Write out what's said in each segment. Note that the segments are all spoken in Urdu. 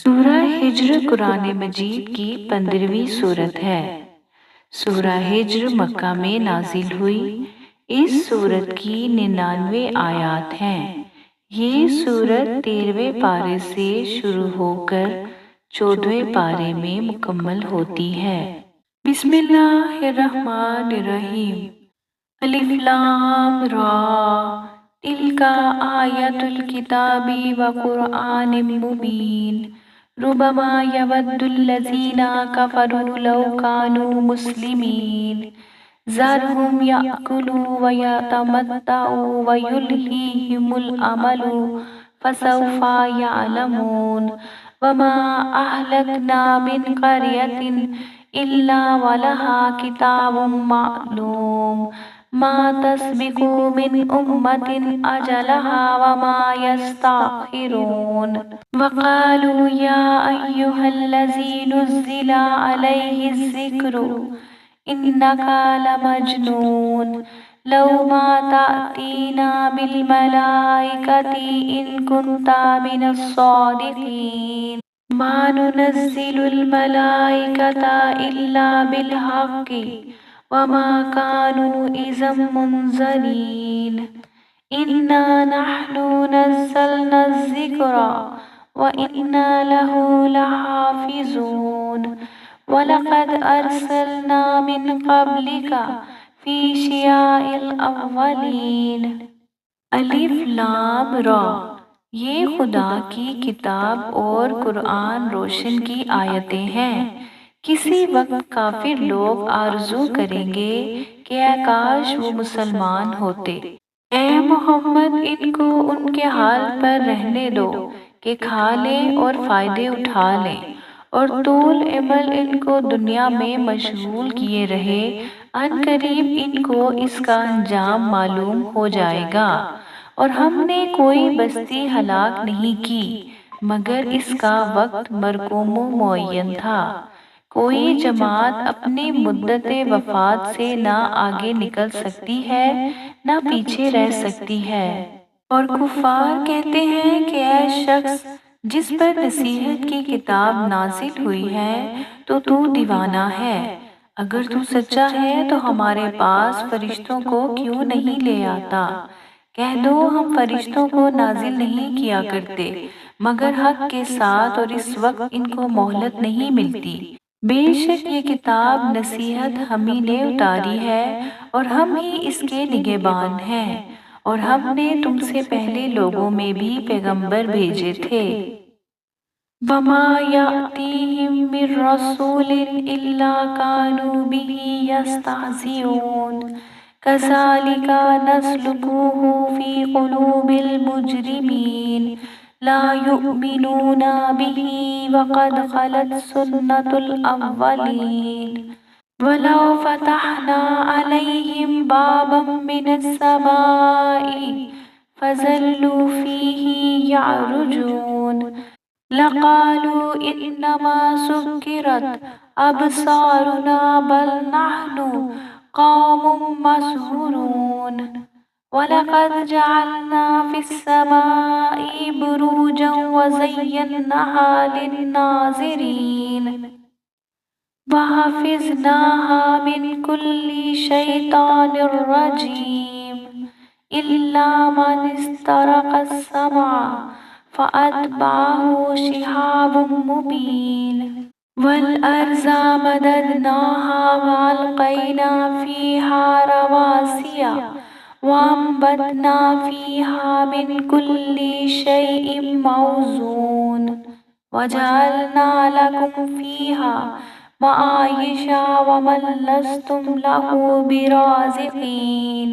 سورہ ہجر قرآن مجید کی 15ویں سورت ہے۔ سورہ ہجر مکہ میں نازل ہوئی۔ اس سورت کی 99 آیات ہیں۔ یہ سورت 13ویں پارے سے شروع ہو کر 14ویں پارے میں مکمل ہوتی ہے۔ بسم اللہ الرحمن الرحیم۔ الف لام را تلک آیات الکتاب وقرآن مبین ربما یود الذین کفروا لو کانوا مسلمین ذرهم یأکلوا ویتمتعوا ویلہیہم الامل فسوف یعلمون وما اہلکنا من قریۃ الا ولها کتاب معلوم ما تسبق من امۃ اجلها وما یستأخرون وقالوا یا ایہا الذی نزل علیہ الذکر انک لمجنون لو ما تأتینا بالملائکۃ ان کنت من الصادقین ما ننزل الملائکۃ الا بالحق وما كانوا إذا منزلين إنا نحن نزلنا الذكر وإنا له لحافظون ولقد أرسلنا من قبلك في شيع الأولين الف لام را۔ یہ خدا کی کتاب اور قرآن روشن کی آیتیں ہیں۔ کسی وقت کافر لوگ آرزو کریں گے کہ اے کاش وہ مسلمان ہوتے۔ اے محمد ان کو ان کے حال پر رہنے دو کہ کھا لیں اور فائدے اٹھا لیں، اور طول عمر ان کو دنیا میں مشغول کیے رہے، ان قریب ان کو اس کا انجام معلوم ہو جائے گا۔ اور ہم نے کوئی بستی ہلاک نہیں کی مگر اس کا وقت مرقوم و معین تھا۔ کوئی جماعت اپنی مدت وفات سے نہ آگے نکل سکتی ہے نہ پیچھے رہ سکتی ہے۔ اور کفار کہتے ہیں کہ اے شخص جس پر نصیحت کی کتاب نازل ہوئی ہے تو دیوانہ ہے۔ اگر تو سچا ہے تو ہمارے پاس فرشتوں کو کیوں نہیں لے آتا؟ کہہ دو ہم فرشتوں کو نازل نہیں کیا کرتے مگر حق کے ساتھ، اور اس وقت ان کو مہلت نہیں ملتی۔ بے شک یہ کتاب نصیحت ہم ہی نے اتاری ہے اور ہم ہی اس کے نگہبان ہیں، اور ہم نے تم سے پہلے لوگوں میں بھی پیغمبر بھیجے تھے۔ وما یأتیہم من رسول الا کانوا بہ یستہزئون کذالک نسلکہ فی قلوب المجرمین لا یؤمنون به وقد خلت سنة الأولین ولو فتحنا علیہم بابا من السماء فظلوا فیہ یعرجون لقالوا انما سکرت ابصارنا بل نحن قوم مسحورون وَلَقَدْ جَعَلْنَا فِي السَّمَاءِ بُرُوجًا وَزَيَّنَّاهَا لِلنَّاظِرِينَ وَحَفِظْنَاهَا مِنْ كُلِّ شَيْطَانٍ رَجِيمٍ إِلَّا مَنِ اسْتَرَقَ السَّمْعَ فَأَتْبَعَهُ شِهَابٌ مُبِينٌ وَالْأَرْضَ مَدَدْنَاهَا وَأَلْقَيْنَا فِيهَا رَوَاسِيَ وَأَنبَتْنَا فِيهَا مِنْ كُلِّ شَيْءٍ مَوْزُونٍ وَجَعَلْنَا لَكُمْ فِيهَا مَعَايِشَ وَمَن لَّسْتُمْ لَهُ بِرَازِقِينَ۔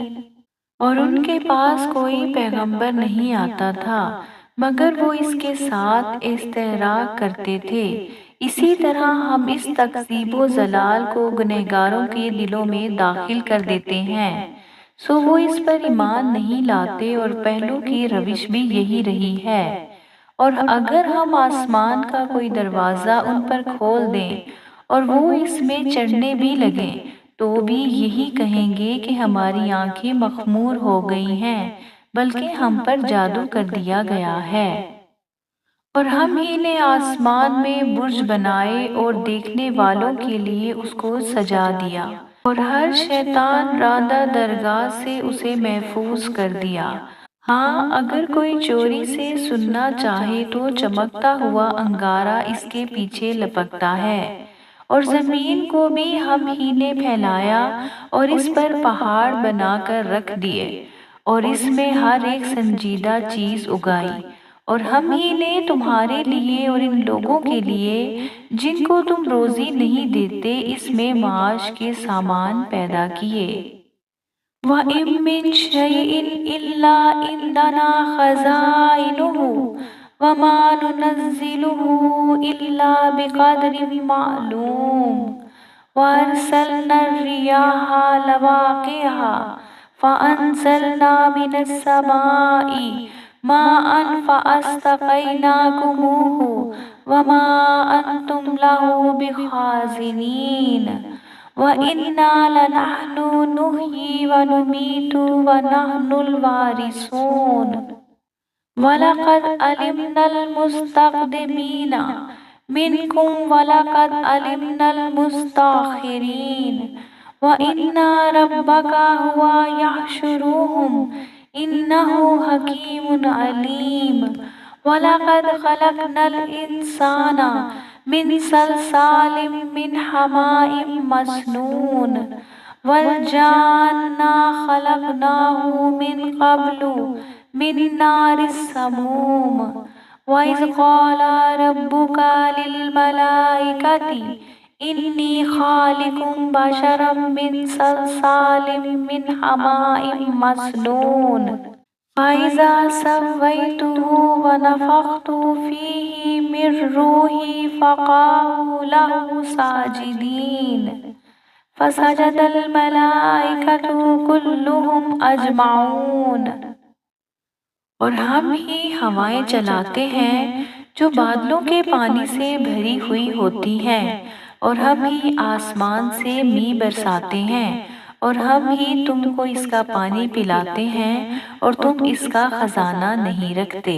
اور ان کے پاس کوئی پیغمبر نہیں آتا تھا مگر وہ اس کے ساتھ استہزاء کرتے تھے۔ اسی طرح ہم اس تکذیب و ضلال کو گنہگاروں کے دلوں میں داخل کر دیتے ہیں، سو وہ اس پر ایمان نہیں لاتے، اور پہلو کی روش بھی یہی رہی ہے۔ اور اگر ہم آسمان کا کوئی دروازہ ان پر کھول دیں اور وہ اس میں چڑھنے بھی لگیں تو بھی یہی کہیں گے کہ ہماری آنکھیں مخمور ہو گئی ہیں، بلکہ ہم پر جادو کر دیا گیا ہے۔ اور ہم ہی نے آسمان میں برج بنائے اور دیکھنے والوں کے لیے اس کو سجا دیا، اور ہر شیطان راندہ درگاہ سے اسے محفوظ کر دیا۔ ہاں، اگر کوئی چوری سے سننا چاہے تو چمکتا ہوا انگارہ اس کے پیچھے لپکتا ہے۔ اور زمین کو بھی ہم ہی نے پھیلایا اور اس پر پہاڑ بنا کر رکھ دیے، اور اس میں ہر ایک سنجیدہ چیز اگائی۔ اور ہم ہی نے تمہارے لیے اور ان لوگوں کے لیے جن کو تم روزی نہیں دیتے اس میں معاش کے سامان پیدا کیے۔ وَإِن مِّن شَيْءٍ إِلَّا عِندَنَا خَزَائِنُهُ وَمَا نُنَزِّلُهُ إِلَّا بِقَدْرٍ مَّعْلُومٍ وَأَرْسَلْنَا الرِّيَاحَ لَوَاقِحَ فَأَنزَلْنَا مِنَ السَّمَاءِ مَاءً فَأَسْقَيْنَاكُمُوهُ وَمَا أَنتُمْ لَهُ بِخَازِنِينَ وَإِنَّا لَنَحْنُ نُحْيِي وَنُمِيتُ وَنَحْنُ الْوَارِثُونَ وَلَقَدْ عَلِمْنَا الْمُسْتَقْدِمِينَ مِنْكُمْ وَلَقَدْ عَلِمْنَا الْمُسْتَأْخِرِينَ وَإِنَّ رَبَّكَ هُوَ يَحْشُرُهُمْ إِنَّهُ حَكِيمٌ عَلِيمٌ وَلَقَدْ خَلَقْنَا الْإِنسَانَ من صلصال من حماء مسنون والجان خلقناه من قبل من نار السموم وإذ قال ربك للملائكة إني خالق بشرا من صلصال من حماء مسنون فَإِذَا سَوَّيْتُهُ وَنَفَخْتُ فِيهِ مِن رُّوحِي فَقَعُوا لَهُ سَاجِدِينَ فَسَجَدَ الْمَلَائِكَةُ كُلُّهُمْ أَجْمَعُونَ۔ اور ہم ہی ہوائیں چلاتے ہیں جو بادلوں کے پانی سے بھری ہوئی ہوتی ہیں، اور ہم ہی آسمان سے می برساتے ہیں، اور ہم ہی تم کو اس کا پانی پلاتے ہیں اور تم اس کا خزانہ نہیں رکھتے،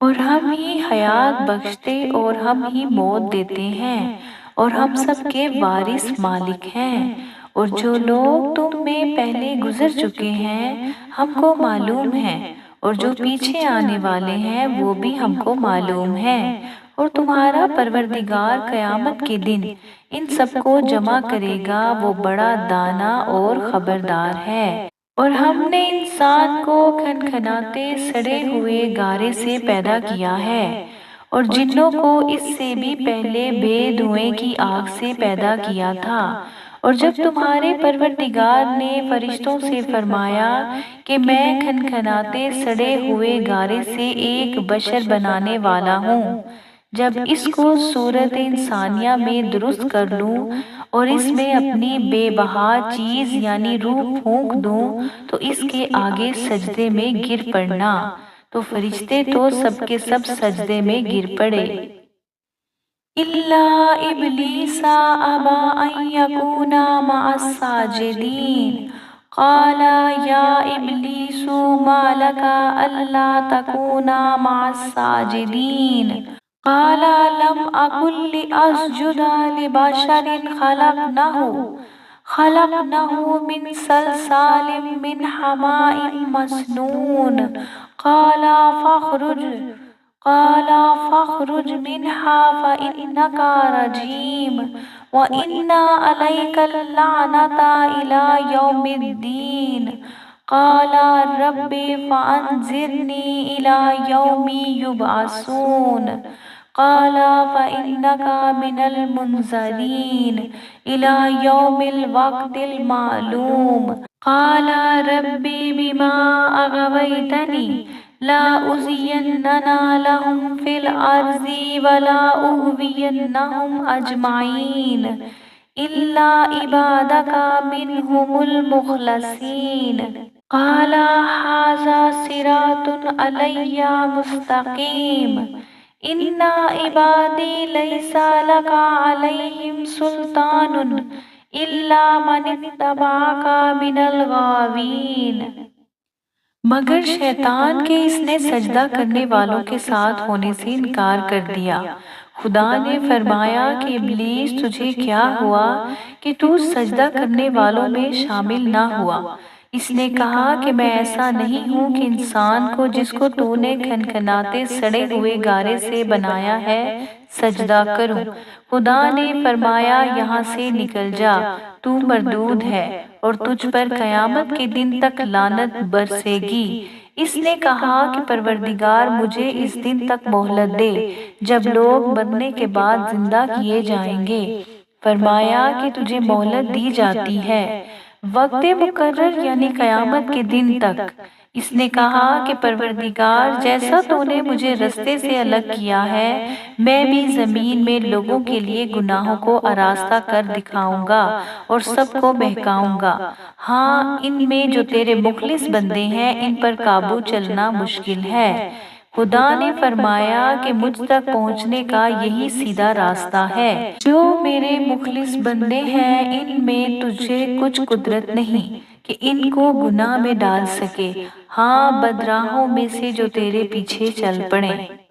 اور ہم ہی حیات بخشتے اور ہم ہی موت دیتے ہیں، اور ہم سب کے وارث مالک ہیں۔ اور جو لوگ تم میں پہلے گزر چکے ہیں ہم کو معلوم ہے، اور جو پیچھے آنے والے ہیں وہ بھی ہم کو معلوم ہے، اور تمہارا پروردگار قیامت کے دن ان سب کو جمع کرے گا، وہ بڑا دانا اور خبردار ہے۔ اور ہم نے انسان کو کھنکھناتے سڑے ہوئے گارے سے پیدا کیا ہے، اور جنوں کو اس سے بھی پہلے بے دھوئیں کی آگ سے پیدا کیا تھا۔ اور جب تمہارے پروردگار نے فرشتوں سے فرمایا کہ میں کھنکھناتے سڑے ہوئے گارے سے ایک بشر بنانے والا ہوں، جب اس کو صورت انسانیہ میں درست کر لوں اور اس میں اپنی بے بہا چیز یعنی روح پھونک دوں تو اس کے آگے سجدے میں گر پڑنا، تو فرشتے تو سب کے سب سجدے میں گر پڑے۔ إِلَّا إِبْلِيسَ أَبَىٰ أَن يَكُونَ مَعَ السَّاجِدِينَ قَالَ يَا إِبْلِيسُ مَا لَكَ أَلَّا تَكُونَ مَعَ السَّاجِدِينَ قَالَ لَمْ أَكُن لِأَسْجُدَ لِبَشَرٍ خَلَقْنَاهُ مِنْ صَلْصَالٍ مِّنْ حَمَاءٍ مَّسْنُونٍ قَالَ فَاخْرُجْ مِنْهَا فَإِنَّكَ رَجِيمٌ وَإِنَّ عَلَيْكَ اللَّعْنَةَ إِلَىٰ يَوْمِ الدِّينِ قَالَ رَبِّ فَأَنظِرْنِي إِلَىٰ يَوْمِ يُبْعَثُونَ قَالَ فَإِنَّكَ مِنَ الْمُنظَرِينَ إِلَىٰ يَوْمِ الْوَقْتِ الْمَعْلُومِ قَالَ رَبِّ بِمَا أَغْوَيْتَنِي لَأُزْيِنَّنَّ لَهُمْ فِي الْأَرْضِ وَلَأُغْوِيَنَّهُمْ أَجْمَعِينَ إِلَّا عِبَادَكَ مِنْهُمُ الْمُخْلَصِينَ قَالَ هَٰذَا صِرَاطٌ عَلَيَّ مُسْتَقِيمٌ إِنَّ عِبَادِي لَيْسَ لَكَ عَلَيْهِمْ سُلْطَانٌ إِلَّا مَنِ اتَّبَعَكَ مِنَ الْغَاوِينَ۔ مگر شیطان کے اس نے سجدہ کرنے والوں کے ساتھ ہونے سے انکار کر دیا۔ خدا نے فرمایا کہ ابلیس تجھے کیا ہوا کہ تو سجدہ کرنے والوں میں شامل نہ ہوا؟ اس نے کہا کہ میں ایسا نہیں ہوں کہ انسان کو جس کو تو نے کھنکھناتے سڑے ہوئے گارے سے بنایا ہے سجدہ کروں۔ خدا نے فرمایا یہاں سے نکل جا، تو مردود ہے اور تجھ پر قیامت کے دن تک لعنت برسے گی۔ اس نے کہا کہ پروردگار مجھے اس دن تک مہلت دے جب لوگ مرنے کے بعد زندہ کیے جائیں گے۔ فرمایا کہ تجھے مہلت دی جاتی ہے وقت مقرر یعنی قیامت کے دن تک۔ اس نے کہا کہ پروردگار جیسا تو نے مجھے رستے سے الگ کیا ہے میں بھی زمین میں لوگوں کے لیے گناہوں کو آراستہ کر دکھاؤں گا اور سب کو بہکاؤں گا۔ ہاں ان میں جو تیرے مخلص بندے ہیں ان پر قابو چلنا مشکل ہے۔ خدا نے فرمایا کہ مجھ تک پہنچنے کا یہی سیدھا راستہ ہے۔ جو میرے مخلص بندے ہیں ان میں تجھے کچھ قدرت نہیں کہ ان کو گناہ میں ڈال سکے، ہاں بدراہوں میں سے جو تیرے پیچھے چل پڑیں۔